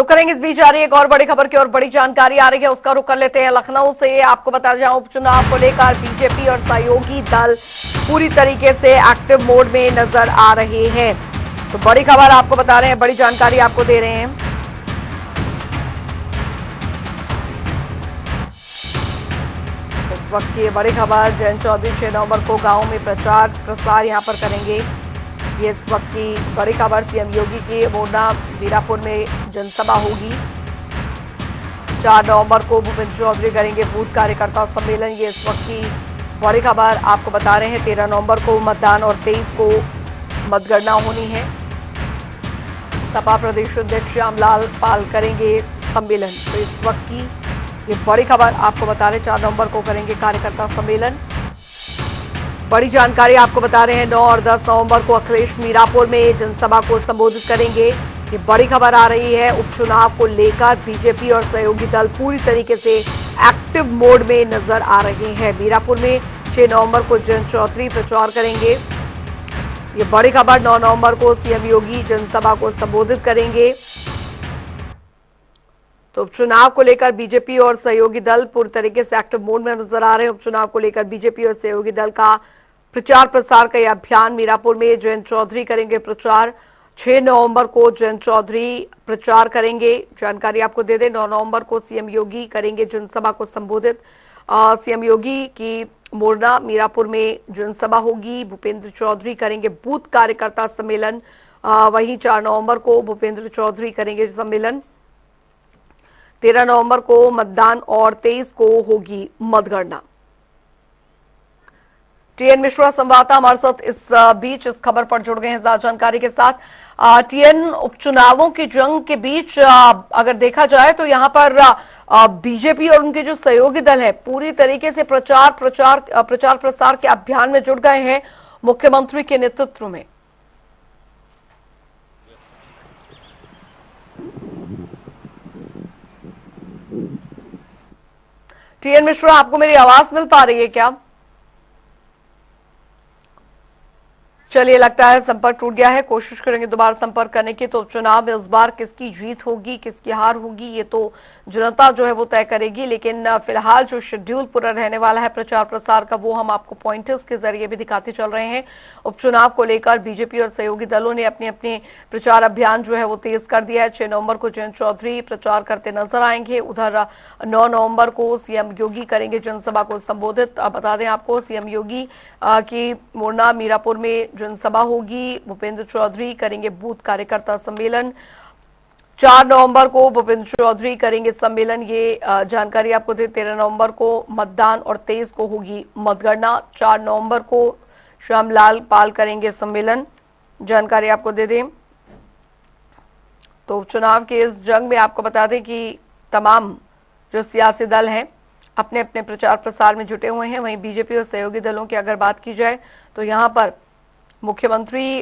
तो करेंगे इस बीच आ रही है एक और बड़ी खबर की और बड़ी जानकारी आ रही है, उसका रुख कर लेते हैं लखनऊ से। आपको बता दें उपचुनाव को लेकर बीजेपी और सहयोगी दल पूरी तरीके से एक्टिव मोड में नजर आ रहे हैं। तो बड़ी खबर आपको बता रहे हैं, बड़ी जानकारी आपको दे रहे हैं। इस वक्त की ये बड़ी खबर, जयंत चौधरी 6 नवंबर को गांव में प्रचार प्रसार यहां पर करेंगे। ये इस वक्त की बड़ी खबर, सीएम योगी की मोरना मीरापुर में जनसभा होगी। 4 नवंबर को भूपेंद्र चौधरी करेंगे बूथ कार्यकर्ता सम्मेलन। ये इस वक्त की बड़ी खबर आपको बता रहे हैं। 13 नवंबर को मतदान और 23 को मतगणना होनी है। सपा प्रदेश अध्यक्ष श्यामलाल पाल करेंगे सम्मेलन। तो इस वक्त की ये बड़ी खबर आपको बता रहे हैं, 4 नवंबर को करेंगे कार्यकर्ता सम्मेलन। बड़ी जानकारी आपको बता रहे हैं, 9 और 10 नवंबर को अखिलेश मीरापुर में जनसभा को संबोधित करेंगे। ये बड़ी खबर आ रही है, उपचुनाव को लेकर बीजेपी और सहयोगी दल पूरी तरीके से एक्टिव मोड में नजर आ रहे हैं। मीरापुर में 6 नवंबर को जयंत चौधरी प्रचार करेंगे। ये बड़ी खबर, 9 नवंबर को सीएम योगी जनसभा को संबोधित करेंगे। तो उपचुनाव को लेकर बीजेपी और सहयोगी दल पूरी तरीके से एक्टिव मोड में नजर आ रहे हैं। उपचुनाव को लेकर बीजेपी और सहयोगी दल का प्रचार प्रसार का यह अभियान। मीरापुर में जयंत चौधरी करेंगे प्रचार। 6 नवंबर को जयंत चौधरी प्रचार करेंगे। जानकारी आपको दे दें, 9 नवंबर को सीएम योगी करेंगे जनसभा को संबोधित। सीएम योगी की मोरना मीरापुर में जनसभा होगी। भूपेंद्र चौधरी करेंगे बूथ कार्यकर्ता सम्मेलन। वहीं 4 नवंबर को भूपेंद्र चौधरी करेंगे सम्मेलन। 13 नवंबर को मतदान और 23 को होगी मतगणना। टीएन मिश्रा संवाददाता हमारे साथ इस बीच इस खबर पर जुड़ गए हैं ज्यादा जानकारी के साथ। टीएन, उपचुनावों की जंग के बीच अगर देखा जाए तो यहां पर बीजेपी और उनके जो सहयोगी दल है पूरी तरीके से प्रचार प्रसार के अभियान में जुट गए हैं मुख्यमंत्री के नेतृत्व में। टीएन मिश्रा, आपको मेरी आवाज मिल पा रही है क्या? चलिए, लगता है संपर्क टूट गया है। कोशिश करेंगे दोबारा संपर्क करने की। तो उपचुनाव में इस बार किसकी जीत होगी, किसकी हार होगी, ये तो जनता जो है वो तय करेगी। लेकिन फिलहाल जो शेड्यूल पूरा रहने वाला है प्रचार प्रसार का, वो हम आपको पॉइंटर्स के जरिए भी दिखाते चल रहे हैं। उपचुनाव को लेकर बीजेपी और सहयोगी दलों ने अपने अपने प्रचार अभियान जो है वो तेज कर दिया है। 6 नवंबर को जयंत चौधरी प्रचार करते नजर आएंगे। उधर 9 नवंबर को सीएम योगी करेंगे जनसभा को संबोधित। बता दें आपको, सीएम योगी की मोरना मीरापुर में जनसभा होगी। भूपेंद्र चौधरी करेंगे बूथ कार्यकर्ता सम्मेलन। 4 नवंबर को भूपेंद्र चौधरी करेंगे सम्मेलन। ये जानकारी आपको दे, 13 नवंबर को मतदान और 23 को होगी मतगणना। 4 नवंबर को श्यामलाल पाल करेंगे सम्मेलन। जानकारी आपको दे दें, तो चुनाव के इस जंग में आपको बता दें कि तमाम जो सियासी दल हैं अपने अपने प्रचार प्रसार में जुटे हुए हैं। वहीं बीजेपी और सहयोगी दलों की अगर बात की जाए तो यहां पर मुख्यमंत्री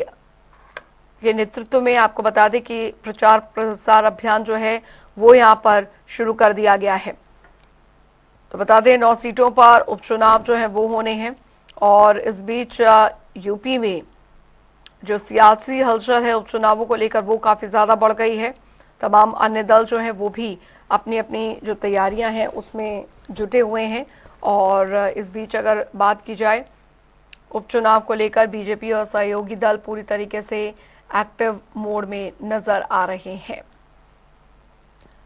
के नेतृत्व में आपको बता दें कि प्रचार प्रसार अभियान जो है वो यहां पर शुरू कर दिया गया है। तो बता दें 9 सीटों पर उपचुनाव जो है वो होने हैं। और इस बीच यूपी में जो सियासी हलचल है उपचुनावों को लेकर वो काफी ज्यादा बढ़ गई है। तमाम अन्य दल जो है वो भी अपनी अपनी जो तैयारियां हैं उसमें जुटे हुए हैं। और इस बीच अगर बात की जाए उपचुनाव को लेकर बीजेपी और सहयोगी दल पूरी तरीके से एक्टिव मोड में नजर आ रहे हैं।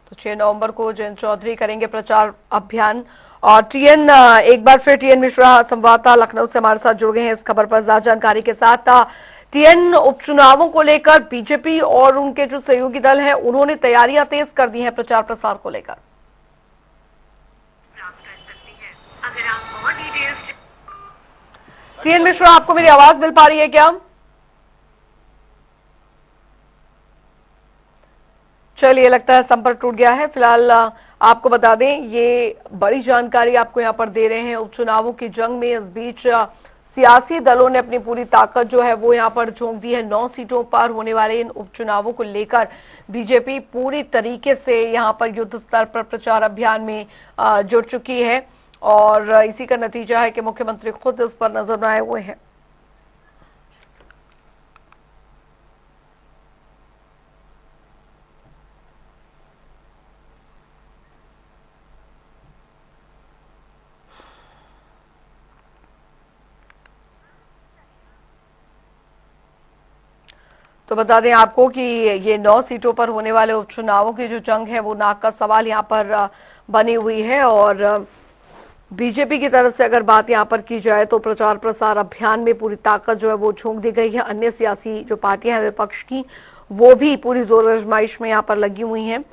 तो 6 नवंबर को जयंत चौधरी करेंगे प्रचार अभियान। और टीएन, एक बार फिर टीएन मिश्रा संवाददाता लखनऊ से हमारे साथ जुड़ गए हैं इस खबर पर ज्यादा जानकारी के साथ। टीएन, उपचुनावों को लेकर बीजेपी और उनके जो सहयोगी दल हैं उन्होंने तैयारियां तेज कर दी हैं प्रचार प्रसार को लेकर। टीएन मिश्रा, आपको मेरी आवाज मिल पा रही है क्या? चलिए, लगता है संपर्क टूट गया है। फिलहाल आपको बता दें, ये बड़ी जानकारी आपको यहां पर दे रहे हैं उपचुनावों की जंग में। इस बीच सियासी दलों ने अपनी पूरी ताकत जो है वो यहां पर झोंक दी है। 9 सीटों पर होने वाले इन उपचुनावों को लेकर बीजेपी पूरी तरीके से यहां पर युद्ध स्तर पर प्रचार अभियान में जुट चुकी है। और इसी का नतीजा है कि मुख्यमंत्री खुद इस पर नजर बनाए हुए हैं। तो बता दें आपको कि ये 9 सीटों पर होने वाले उपचुनावों की जो जंग है वो नाक का सवाल यहाँ पर बनी हुई है। और बीजेपी की तरफ से अगर बात यहां पर की जाए तो प्रचार प्रसार अभियान में पूरी ताकत जो है वो झोंक दी गई है। अन्य सियासी जो पार्टियां हैं विपक्ष की, वो भी पूरी जोर आजमाइश में यहां पर लगी हुई हैं।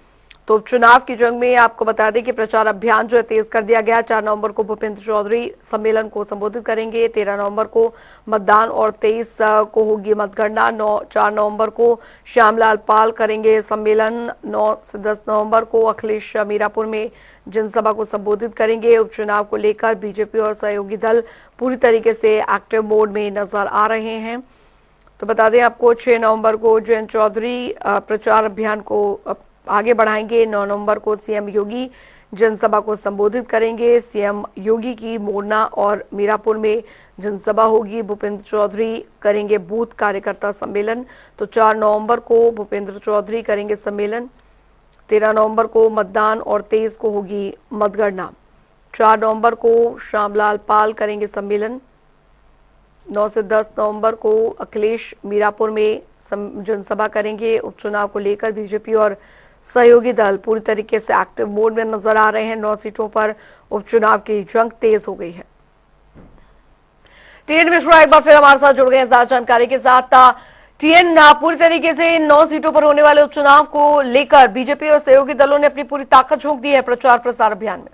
तो चुनाव की जंग में आपको बता दें कि प्रचार अभियान जो है तेज कर दिया गया। 4 नवंबर को भूपेंद्र चौधरी सम्मेलन को संबोधित करेंगे। 13 नवंबर को मतदान और 23 को होगी मतगणना। 4 नवंबर को श्यामलाल पाल करेंगे सम्मेलन। 9 से 10 नवंबर को अखिलेश मीरापुर में जनसभा को संबोधित करेंगे। उपचुनाव को लेकर बीजेपी और सहयोगी दल पूरी तरीके से एक्टिव मोड में नजर आ रहे हैं। तो बता दें आपको 6 नवंबर को जयंत चौधरी प्रचार अभियान को आगे बढ़ाएंगे। 9 नवंबर को सीएम योगी जनसभा को संबोधित करेंगे। सीएम योगी की मोरना और मीरापुर में जनसभा होगी। भूपेंद्र चौधरी करेंगे बूथ कार्यकर्ता सम्मेलन। तो 4 नवंबर को भूपेंद्र चौधरी करेंगे सम्मेलन। 13 नवंबर को मतदान और 23 को होगी मतगणना। 4 नवंबर को श्यामलाल पाल करेंगे सम्मेलन। 9 से 10 नवंबर को अखिलेश मीरापुर में जनसभा करेंगे। उपचुनाव को लेकर बीजेपी और सहयोगी दल पूरी तरीके से एक्टिव मोड में नजर आ रहे हैं। 9 सीटों पर उपचुनाव की जंग तेज हो गई है। टीएन मिश्रा एक बार फिर हमारे साथ जुड़ गए हैं ज्यादा जानकारी के साथ। टीएन, पूरी तरीके से इन 9 सीटों पर होने वाले उपचुनाव को लेकर बीजेपी और सहयोगी दलों ने अपनी पूरी ताकत झोंक दी है प्रचार प्रसार अभियान में।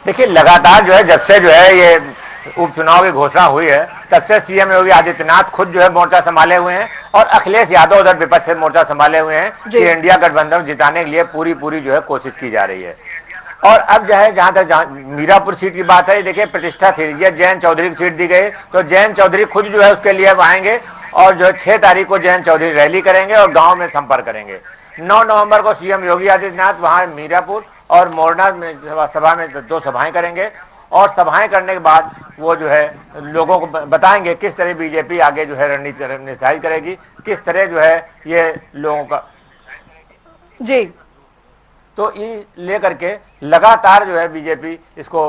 देखिए, लगातार जो है जब से जो है ये उपचुनाव की घोषणा हुई है तब से सीएम योगी आदित्यनाथ खुद जो है मोर्चा संभाले हुए हैं और अखिलेश यादव उधर विपक्ष से मोर्चा संभाले हुए हैं कि इंडिया गठबंधन जिताने के लिए पूरी जो है कोशिश की जा रही है। और अब जो है जहां तक मीरापुर सीट की बात है, देखिए प्रतिष्ठा थी, जयंत चौधरी की सीट दी गई, तो जयंत चौधरी खुद जो है उसके लिए आएंगे और जो है 6 तारीख को जयंत चौधरी रैली करेंगे और गाँव में संपर्क करेंगे। 9 नवंबर को सीएम योगी आदित्यनाथ वहाँ मीरापुर और मोरना में सभा में 2 सभाएं करेंगे और सभाएं करने के बाद वो जो है लोगों को बताएंगे किस तरह बीजेपी आगे जो है रणनीति निर्धारित करेगी, किस तरह जो है ये लोगों का जी। तो ये लेकर के लगातार जो है बीजेपी इसको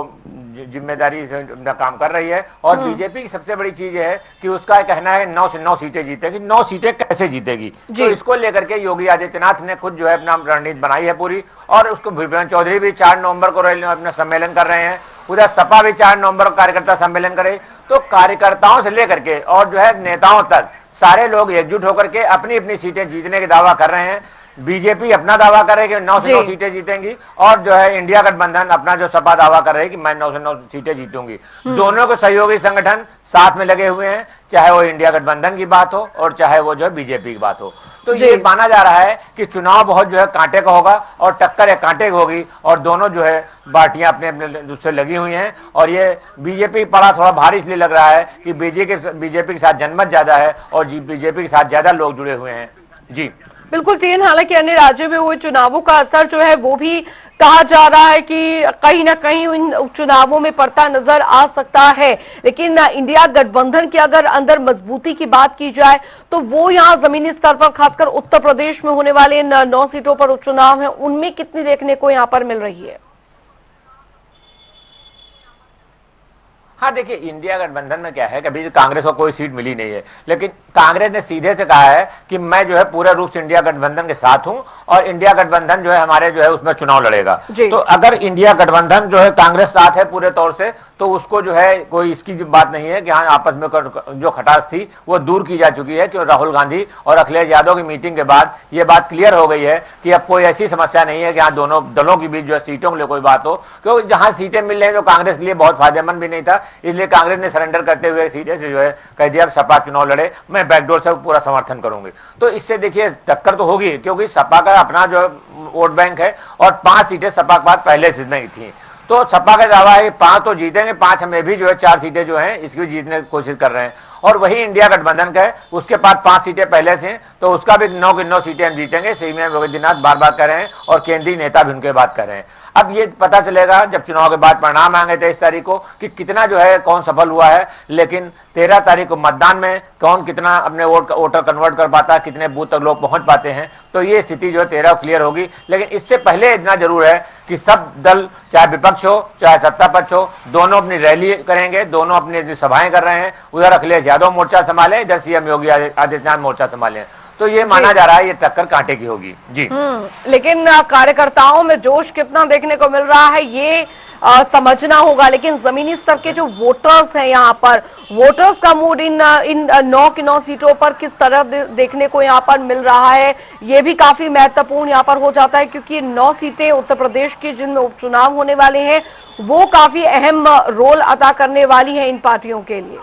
जिम्मेदारी से अपना काम कर रही है। और बीजेपी की सबसे बड़ी चीज है कि उसका कहना है 9 से 9 सीटें जीतेगी। 9 सीटें कैसे जीतेगी, तो इसको लेकर के योगी आदित्यनाथ ने खुद जो है अपना रणनीति बनाई है पूरी। और उसको भूपेंद्र चौधरी भी 4 नवंबर को अपना सम्मेलन कर रहे हैं। उधर सपा भी 4 नवंबर को कार्यकर्ता सम्मेलन करे। तो कार्यकर्ताओं से लेकर के और जो है नेताओं तक सारे लोग एकजुट होकर के अपनी अपनी सीटें जीतने के दावा कर रहे हैं। बीजेपी अपना दावा कर रही है कि 9 से 9 सीटें जीतेंगी और जो है इंडिया गठबंधन अपना जो सपा दावा कर रही है कि मैं 9 से 9 सीटें जीतूंगी। दोनों के सहयोगी संगठन साथ में लगे हुए हैं, चाहे वो इंडिया गठबंधन की बात हो और चाहे वो जो है बीजेपी की बात हो। तो ये माना जा रहा है कि चुनाव बहुत जो है कांटे का होगा और टक्कर एक कांटे की होगी और दोनों जो है पार्टियां अपने अपने उससे लगी हुई हैं। और ये बीजेपी पड़ा थोड़ा भारी इसलिए लग रहा है कि बीजेपी के साथ जनमत ज्यादा है और बीजेपी के साथ ज्यादा लोग जुड़े हुए हैं। जी बिल्कुल टीएन, हालांकि अन्य राज्यों में हुए चुनावों का असर जो है वो भी कहा जा रहा है कि कहीं ना कहीं इन चुनावों में पड़ता नजर आ सकता है। लेकिन इंडिया गठबंधन की अगर अंदर मजबूती की बात की जाए तो वो यहाँ जमीनी स्तर पर खासकर उत्तर प्रदेश में होने वाले 9 सीटों पर उपचुनाव हैं, उनमें कितनी देखने को यहाँ पर मिल रही है? हाँ, देखिए इंडिया गठबंधन में क्या है कि अभी कांग्रेस को कोई सीट मिली नहीं है, लेकिन कांग्रेस ने सीधे से कहा है कि मैं जो है पूरे रूप से इंडिया गठबंधन के साथ हूं और इंडिया गठबंधन जो है हमारे जो है उसमें चुनाव लड़ेगा। तो अगर इंडिया गठबंधन जो है कांग्रेस साथ है पूरे तौर से, तो उसको जो है कोई इसकी बात नहीं है कि हाँ आपस में जो खटास थी वो दूर की जा चुकी है। कि राहुल गांधी और अखिलेश यादव की मीटिंग के बाद ये बात क्लियर हो गई है कि अब कोई ऐसी समस्या नहीं है कि हाँ दोनों दलों के बीच जो है सीटों के लिए कोई बात हो, क्योंकि जहां सीटें मिल रही है तो कांग्रेस के लिए बहुत फायदेमंद भी नहीं था। इसलिए कांग्रेस ने सरेंडर करते हुए सीधे से जो है कह दिया सपा चुनाव लड़े, मैं बैकडोर से पूरा समर्थन करूंगी। तो इससे देखिए टक्कर तो होगी, क्योंकि सपा का अपना जो वोट बैंक है और 5 सीटें सपा के बाद पहले से में थी। तो सपा का दावा है 5 तो जीतेंगे, 5 हमें भी जो है 4 सीटें जो हैं इसकी भी जीतने की कोशिश कर रहे हैं। और वही इंडिया गठबंधन का है, उसके पास 5 सीटें पहले से हैं, तो उसका भी 9 की 9 सीटें हम जीतेंगे। सीएम योगी आदित्यनाथ बार बार कह रहे हैं और केंद्रीय नेता भी उनके बात कर रहे हैं। अब ये पता चलेगा जब चुनाव के बाद परिणाम आएंगे 23 तारीख को कि कितना जो है कौन सफल हुआ है, लेकिन 13 तारीख को मतदान में कौन कितना अपने वोटर कन्वर्ट कर पाता है, कितने बूथ तक लोग पहुंच पाते हैं, तो ये स्थिति जो है 13 क्लियर होगी। लेकिन इससे पहले इतना जरूर है कि सब दल, चाहे विपक्ष हो चाहे सत्ता पक्ष हो, दोनों अपनी रैली करेंगे, दोनों अपनी जो सभाएं कर रहे हैं, उधर अखिलेश यादव मोर्चा संभाले, इधर सीएम योगी आदित्यनाथ मोर्चा संभाले, तो ये माना जा रहा है ये टक्कर कांटे की होगी जी। लेकिन कार्यकर्ताओं में जोश कितना देखने को मिल रहा है ये समझना होगा। लेकिन जमीनी स्तर के जो वोटर्स हैं, यहाँ पर वोटर्स का मूड इन 9 की 9 सीटों पर किस तरह देखने को यहाँ पर मिल रहा है, ये भी काफी महत्वपूर्ण यहाँ पर हो जाता है, क्योंकि 9 सीटें उत्तर प्रदेश की जिनमें उपचुनाव होने वाले हैं वो काफी अहम रोल अदा करने वाली है इन पार्टियों के लिए।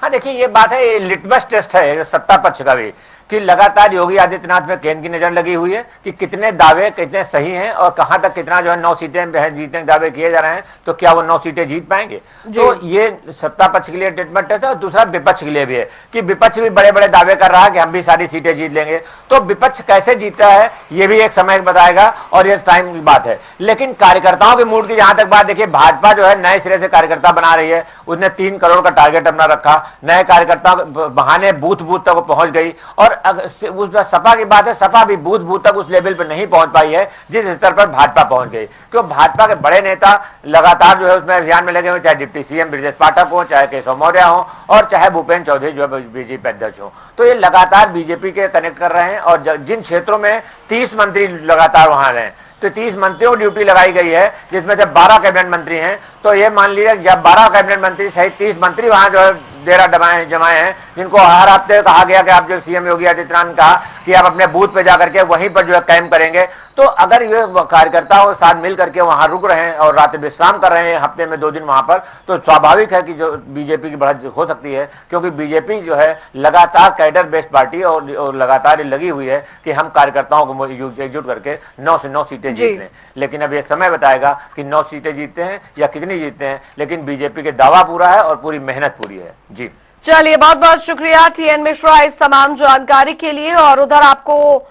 हाँ देखिए, ये बात है, ये लिटमस टेस्ट है सत्ता पक्ष का भी, कि लगातार योगी आदित्यनाथ में केंद्र की नजर लगी हुई है कि कितने दावे कितने सही हैं और कहां तक कितना जो है 9 सीटें जीतने के दावे किए जा रहे हैं, तो क्या वो 9 सीटें जीत पाएंगे। तो ये सत्ता पक्ष के लिए लिटमस टेस्ट है। और दूसरा विपक्ष के लिए भी है कि विपक्ष भी बड़े बड़े दावे कर रहा है कि हम भी सारी सीटें जीत लेंगे, तो विपक्ष कैसे जीतता है ये भी एक समय बताएगा और ये टाइम की बात है। लेकिन कार्यकर्ताओं के मूड की जहां तक बात, देखिए भाजपा जो है नए सिरे से कार्यकर्ता बना रही है, उसने 3 करोड़ का टारगेट अपना रखा, नए कार्यकर्ता बहाने बूथ तक पहुंच गई। और उस सपा की बात है, सपा भी बूथ तक उस लेवल पर नहीं पहुंच पाई है जिस स्तर पर भाजपा पहुंच गई, क्यों भाजपा के बड़े नेता लगातार जो है उसमें अभियान में लगे हुए, चाहे डिप्टी सीएम ब्रजेश पाठक हो, चाहे केशव मौर्य हो और चाहे भूपेन्द्र चौधरी जो है बीजेपी अध्यक्ष हो, तो ये लगातार बीजेपी के कनेक्ट कर रहे हैं। और जिन क्षेत्रों में 30 मंत्री लगातार वहां रहे, तो 30 मंत्रियों को ड्यूटी लगाई गई है, जिसमें से 12 कैबिनेट मंत्री हैं, तो ये मान लीजिए जब 12 कैबिनेट मंत्री सहित 30 मंत्री वहां जो है डेरा जमाए हैं, जिनको हर हफ्ते कहा गया कि आप जो सीएम योगी आदित्यनाथ ने कहा कि आप अपने बूथ पे जाकर के वहीं पर जो है कैंप करेंगे। तो अगर ये कार्यकर्ताओं के साथ मिल करके वहां रुक रहे हैं और रात विश्राम कर रहे हैं हफ्ते में 2 दिन वहां पर, तो स्वाभाविक है कि जो बीजेपी की बढ़त हो सकती है, क्योंकि बीजेपी जो है लगातार कैडर बेस्ड पार्टी और लगातार लगी हुई है कि हम कार्यकर्ताओं को एकजुट करके 9 से 9 सीटें जीत लें। लेकिन अब ये समय बताएगा कि 9 सीटें जीतते हैं या कितनी जीतते हैं, लेकिन बीजेपी के दावा पूरा है और पूरी मेहनत पूरी है जी। चलिए, बहुत बहुत शुक्रिया TN मिश्रा इस तमाम जानकारी के लिए। और उधर आपको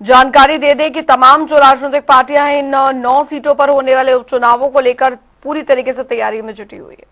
जानकारी दे दें कि तमाम जो राजनीतिक पार्टियां हैं इन 9 सीटों पर होने वाले उपचुनावों को लेकर पूरी तरीके से तैयारी में जुटी हुई है।